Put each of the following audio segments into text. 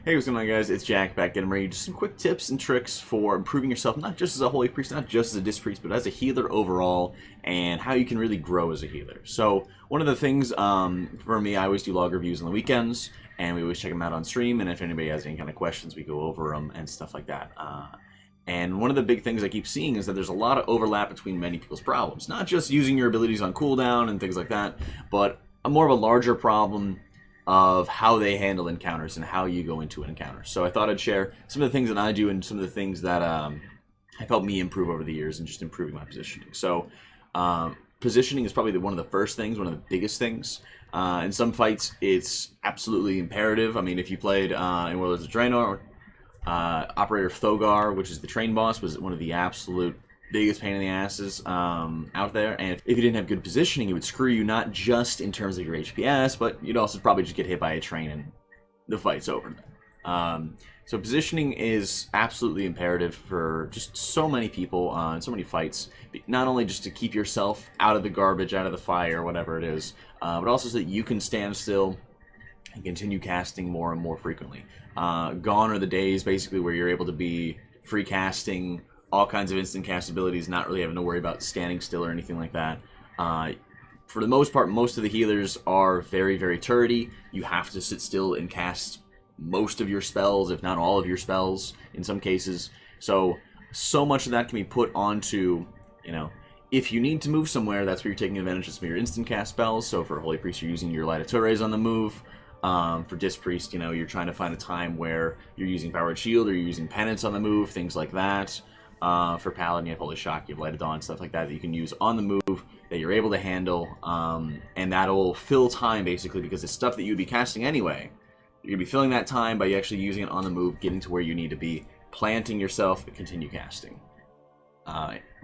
Hey, what's going on, guys? It's Jack back getting ready. Just some quick tips and tricks for improving yourself, not just as a holy priest, not just as a disc priest, but as a healer overall, and how you can really grow as a healer. So, one of the things for me, I always do log reviews on the weekends, and we always check them out on stream. And if anybody has any kind of questions, we go over them and stuff like that. And one of the big things I keep seeing is that there's a lot of overlap between many people's problems, not just using your abilities on cooldown and things like that, but more of a larger problem of how they handle encounters and how you go into an encounter. So I thought I'd share some of the things that I do and some of the things that have helped me improve over the years and just improving my positioning. So positioning is probably one of the first things, one of the biggest things. In some fights, it's absolutely imperative. I mean, if you played in Warlords of Draenor, Operator Thogar, which is the train boss, was one of the absolute biggest pain in the asses out there, and if you didn't have good positioning, it would screw you not just in terms of your HPS, but you'd also probably just get hit by a train and the fight's over. So positioning is absolutely imperative for just so many people in so many fights, not only just to keep yourself out of the garbage, out of the fire, whatever it is, but also so that you can stand still and continue casting more and more frequently. Gone are the days basically where you're able to be free casting all kinds of instant cast abilities, not really having to worry about standing still or anything like that. For the most part, most of the healers are very, very turrety. You have to sit still and cast most of your spells, if not all of your spells, in some cases. So much of that can be put onto, if you need to move somewhere, that's where you're taking advantage of some of your instant cast spells. So for Holy Priest, you're using your Light of Torres on the move. For Disc Priest, you're trying to find a time where you're using Powered Shield or you're using Penance on the move, things like that. For Paladin, you have Holy Shock, you have Light of Dawn, stuff like that you can use on the move that you're able to handle, and that'll fill time basically because it's stuff that you'd be casting anyway. You're going to be filling that time by actually using it on the move, getting to where you need to be, planting yourself, and continue casting.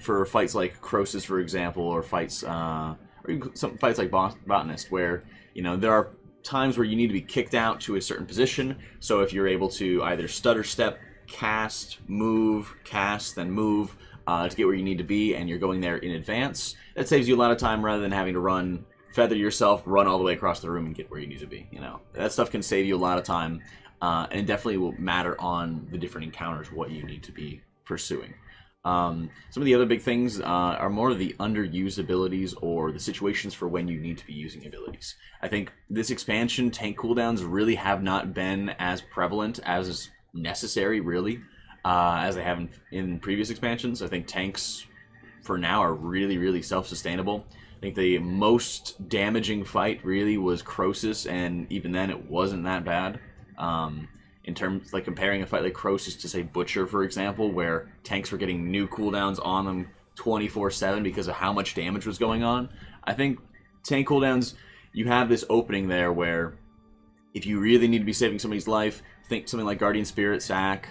For fights like Croesus, for example, or fights, or even some fights like Botanist, where there are times where you need to be kicked out to a certain position. So if you're able to either stutter step, cast, then move to get where you need to be, and you're going there in advance, that saves you a lot of time rather than having to feather yourself, run all the way across the room and get where you need to be. That stuff can save you a lot of time, and it definitely will matter on the different encounters what you need to be pursuing. Some of the other big things are more of the underused abilities or the situations for when you need to be using abilities. I think this expansion, tank cooldowns really have not been as prevalent as is necessary, really, as they have in previous expansions. I think tanks, for now, are really, really self-sustainable. I think the most damaging fight, really, was Croesus, and even then, it wasn't that bad. In terms, like, comparing a fight like Croesus to, say, Butcher, for example, where tanks were getting new cooldowns on them 24/7 because of how much damage was going on. I think tank cooldowns, you have this opening there where if you really need to be saving somebody's life, think something like Guardian Spirit, Sack,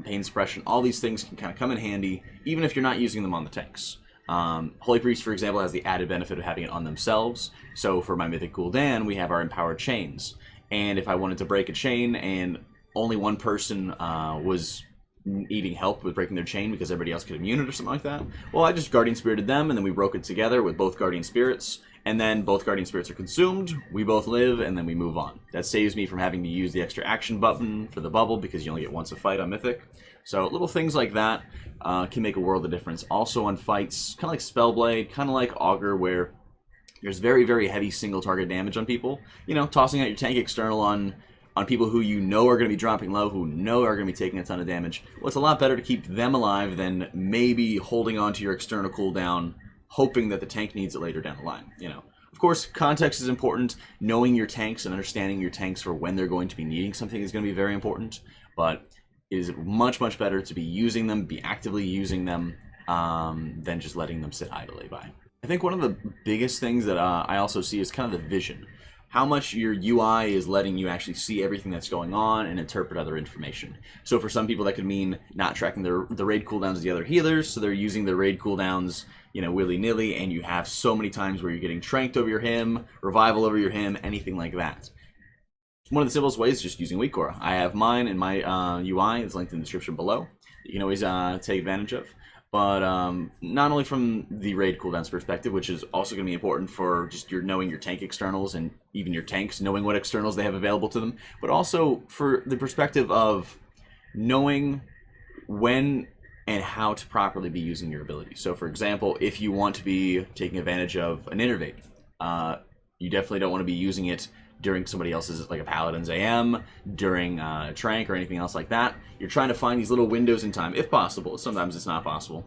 Pain Suppression, all these things can kind of come in handy, even if you're not using them on the tanks. Holy Priest, for example, has the added benefit of having it on themselves. So for my Mythic Gul'dan, we have our Empowered Chains. And if I wanted to break a chain and only one person was needing help with breaking their chain because everybody else could immune it or something like that, well, I just Guardian Spirited them, and then we broke it together with both Guardian Spirits, and then both Guardian Spirits are consumed, we both live, and then we move on. That saves me from having to use the extra action button for the bubble because you only get once a fight on Mythic. So little things like that can make a world of difference. Also on fights, kind of like Spellblade, kind of like Augur, where there's very, very heavy single target damage on people. Tossing out your tank external on people who are going to be dropping low, who are going to be taking a ton of damage. Well, it's a lot better to keep them alive than maybe holding on to your external cooldown, hoping that the tank needs it later down the line. Of course, context is important. Knowing your tanks and understanding your tanks for when they're going to be needing something is going to be very important. But it is much, much better to be using them, be actively using them, than just letting them sit idly by. I think one of the biggest things that I also see is kind of the vision. How much your UI is letting you actually see everything that's going on and interpret other information. So for some people that could mean not tracking the raid cooldowns of the other healers, so they're using the raid cooldowns, willy-nilly, and you have so many times where you're getting tranked over your him, revival over your him, anything like that. One of the simplest ways is just using Weak Aura. I have mine in my UI, it's linked in the description below. You can always take advantage of. But not only from the raid cooldowns perspective, which is also going to be important for just knowing your tank externals and even your tanks, knowing what externals they have available to them, but also for the perspective of knowing when and how to properly be using your ability. So for example, if you want to be taking advantage of an innervate, you definitely don't want to be using it during somebody else's, like a Paladin's AM, during Trank or anything else like that. You're trying to find these little windows in time, if possible. Sometimes it's not possible,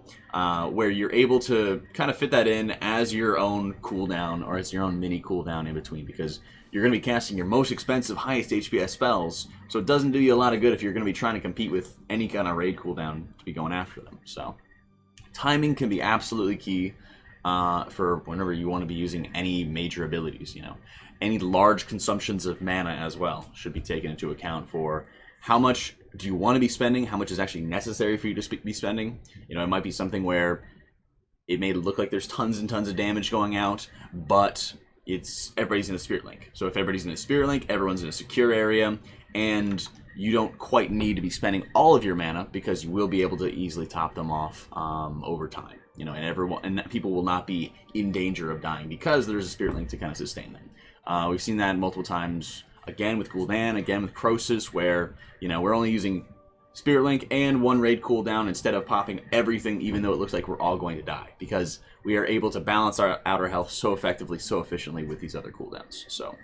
where you're able to kind of fit that in as your own cooldown, or as your own mini cooldown in between, because you're going to be casting your most expensive, highest HPS spells, so it doesn't do you a lot of good if you're going to be trying to compete with any kind of raid cooldown to be going after them. So timing can be absolutely key for whenever you want to be using any major abilities, Any large consumptions of mana as well should be taken into account for how much do you want to be spending, how much is actually necessary for you to be spending. It might be something where it may look like there's tons and tons of damage going out, but everybody's in a Spirit Link. So if everybody's in a Spirit Link, everyone's in a secure area, and you don't quite need to be spending all of your mana because you will be able to easily top them off over time. And people will not be in danger of dying because there's a Spirit Link to kind of sustain them. We've seen that multiple times, again with Gul'dan, again with Croesus, where, we're only using Spirit Link and one raid cooldown instead of popping everything, even though it looks like we're all going to die, because we are able to balance our outer health so effectively, so efficiently with these other cooldowns. So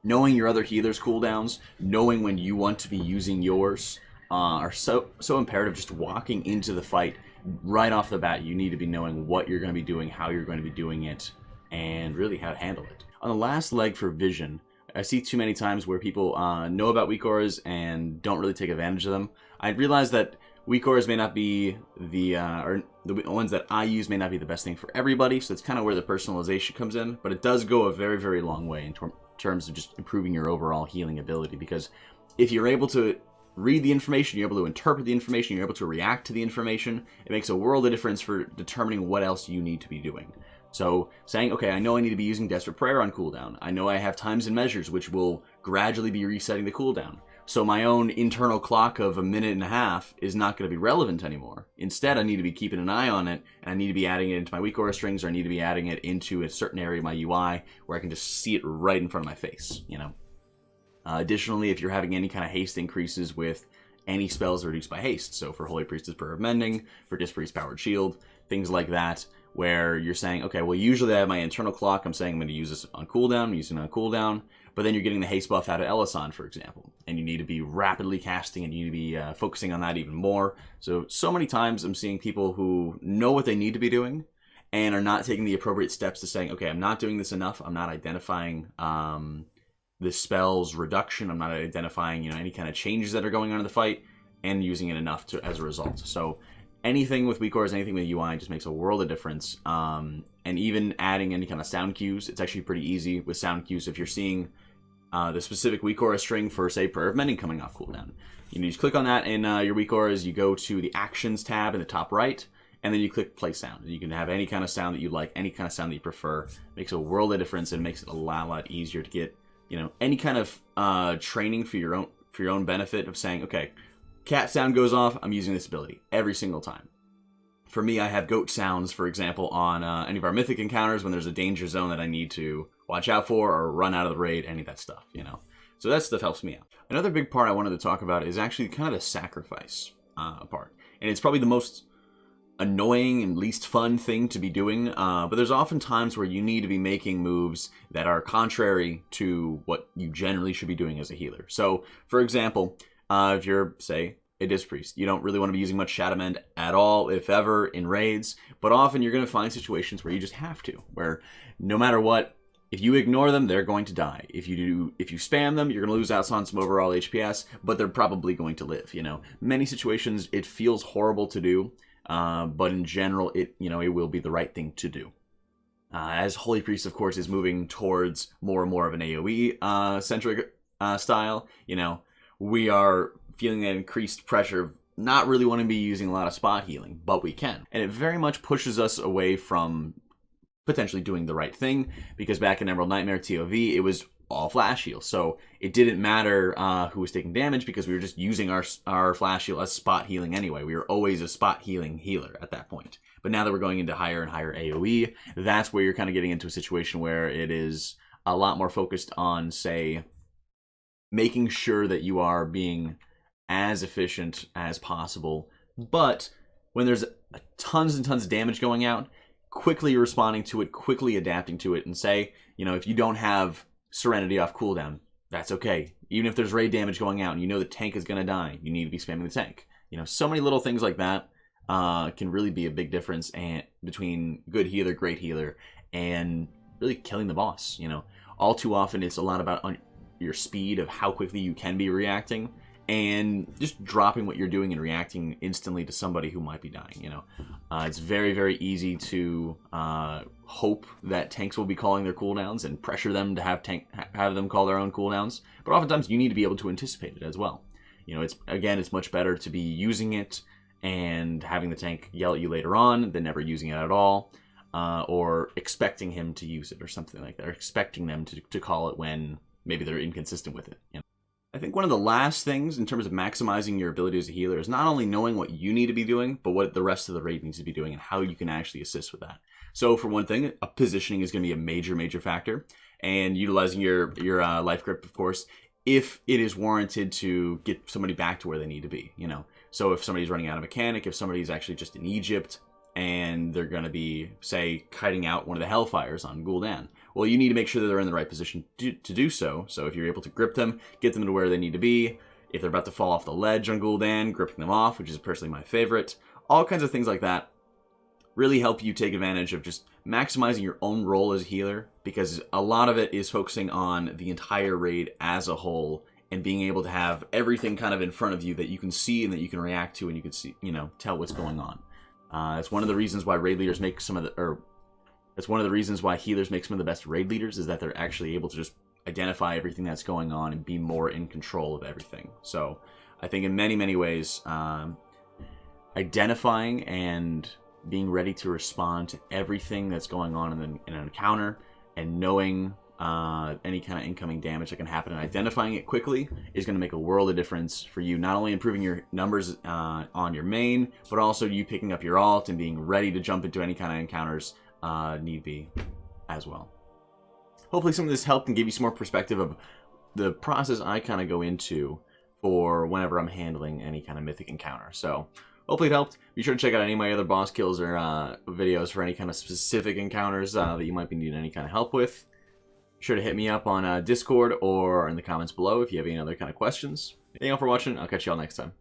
knowing your other healers' cooldowns, knowing when you want to be using yours, are so imperative. Just walking into the fight right off the bat, you need to be knowing what you're going to be doing, how you're going to be doing it, and really how to handle it. On the last leg for vision, I see too many times where people know about weak auras and don't really take advantage of them. I realize that weak auras may not be or the ones that I use may not be the best thing for everybody, so that's kind of where the personalization comes in, but it does go a very, very long way in terms of just improving your overall healing ability, because if you're able to read the information, you're able to interpret the information, you're able to react to the information, it makes a world of difference for determining what else you need to be doing. So saying, okay, I know I need to be using Desperate Prayer on cooldown. I know I have times and measures which will gradually be resetting the cooldown. So my own internal clock of 1.5 minutes is not going to be relevant anymore. Instead, I need to be keeping an eye on it, and I need to be adding it into my weak aura strings, or I need to be adding it into a certain area of my UI where I can just see it right in front of my face, Additionally, if you're having any kind of haste increases with any spells reduced by haste, so for Holy Priestess Prayer of Mending, for Dispriest Powered Shield, things like that, where you're saying, okay, well, usually I have my internal clock, I'm saying I'm going to use this on cooldown, I'm using it on cooldown, but then you're getting the haste buff out of Elyson, for example, and you need to be rapidly casting, and you need to be focusing on that even more. So many times I'm seeing people who know what they need to be doing and are not taking the appropriate steps to saying, okay, I'm not doing this enough, I'm not identifying the spell's reduction, I'm not identifying any kind of changes that are going on in the fight, and using it enough as a result. So anything with weak auras, anything with UI just makes a world of difference. And even adding any kind of sound cues, it's actually pretty easy with sound cues. If you're seeing the specific weak aura string for, say, Prayer of Mending coming off cooldown, you just click on that in your weak auras, you go to the Actions tab in the top right, and then you click Play Sound. You can have any kind of sound that you like, any kind of sound that you prefer. It makes a world of difference, and makes it a lot easier to get any kind of training for your own benefit of saying, okay, cat sound goes off, I'm using this ability every single time. For me, I have goat sounds, for example, on any of our mythic encounters when there's a danger zone that I need to watch out for or run out of the raid, any of that stuff, So that stuff helps me out. Another big part I wanted to talk about is actually kind of the sacrifice part. And it's probably the most annoying and least fun thing to be doing, but there's often times where you need to be making moves that are contrary to what you generally should be doing as a healer. So, for example, if you're, say, a Disc Priest, you don't really want to be using much Shadow Mend at all, if ever, in raids, but often you're going to find situations where you just have to, where no matter what, if you ignore them, they're going to die. If you spam them, you're going to lose out on some overall HPS, but they're probably going to live, Many situations, it feels horrible to do, but in general, it will be the right thing to do. As Holy Priest, of course, is moving towards more and more of an AoE centric style, we are feeling that increased pressure of not really wanting to be using a lot of spot healing, but we can. And it very much pushes us away from potentially doing the right thing, because back in Emerald Nightmare TOV, it was all flash heal. So it didn't matter who was taking damage because we were just using our flash heal as spot healing anyway. We were always a spot healing healer at that point. But now that we're going into higher and higher AoE, that's where you're kind of getting into a situation where it is a lot more focused on, say, making sure that you are being as efficient as possible. But when there's tons and tons of damage going out, quickly responding to it, quickly adapting to it, and say, you know, if you don't have Serenity off cooldown, that's okay. Even if there's raid damage going out and you know the tank is going to die, you need to be spamming the tank. You know, so many little things like that can really be a big difference between good healer, great healer, and really killing the boss. You know, all too often it's a lot about your speed of how quickly you can be reacting, and just dropping what you're doing and reacting instantly to somebody who might be dying. You know, it's very, very easy to hope that tanks will be calling their cooldowns and pressure them to have them call their own cooldowns. But oftentimes you need to be able to anticipate it as well. You know, it's much better to be using it and having the tank yell at you later on than never using it at all, or expecting him to use it or something like that, or expecting them to call it when maybe they're inconsistent with it. You know? I think one of the last things in terms of maximizing your ability as a healer is not only knowing what you need to be doing, but what the rest of the raid needs to be doing and how you can actually assist with that. So for one thing, positioning is going to be a major, major factor, and utilizing your life grip, of course, if it is warranted to get somebody back to where they need to be, you know. So if somebody's running out of mechanic, if somebody's actually just in Egypt and they're going to be, say, kiting out one of the Hellfires on Gul'dan, well, you need to make sure that they're in the right position to do so. So if you're able to grip them, get them to where they need to be. If they're about to fall off the ledge on Gul'dan, gripping them off, which is personally my favorite. All kinds of things like that really help you take advantage of just maximizing your own role as a healer, because a lot of it is focusing on the entire raid as a whole and being able to have everything kind of in front of you that you can see and that you can react to and you can see, you know, tell what's going on. It's one of the reasons why raid leaders make it's one of the reasons why healers make some of the best raid leaders, is that they're actually able to just identify everything that's going on and be more in control of everything. So I think in many, many ways, identifying and being ready to respond to everything that's going on in an encounter, and knowing any kind of incoming damage that can happen and identifying it quickly is going to make a world of difference for you, not only improving your numbers on your main, but also you picking up your alt and being ready to jump into any kind of encounters need be as well. Hopefully some of this helped and gave you some more perspective of the process I kind of go into for whenever I'm handling any kind of mythic encounter. So hopefully it helped. Be sure to check out any of my other boss kills or videos for any kind of specific encounters that you might be needing any kind of help with. Be sure to hit me up on Discord or in the comments below if you have any other kind of questions. Thank you all for watching. I'll catch you all next time.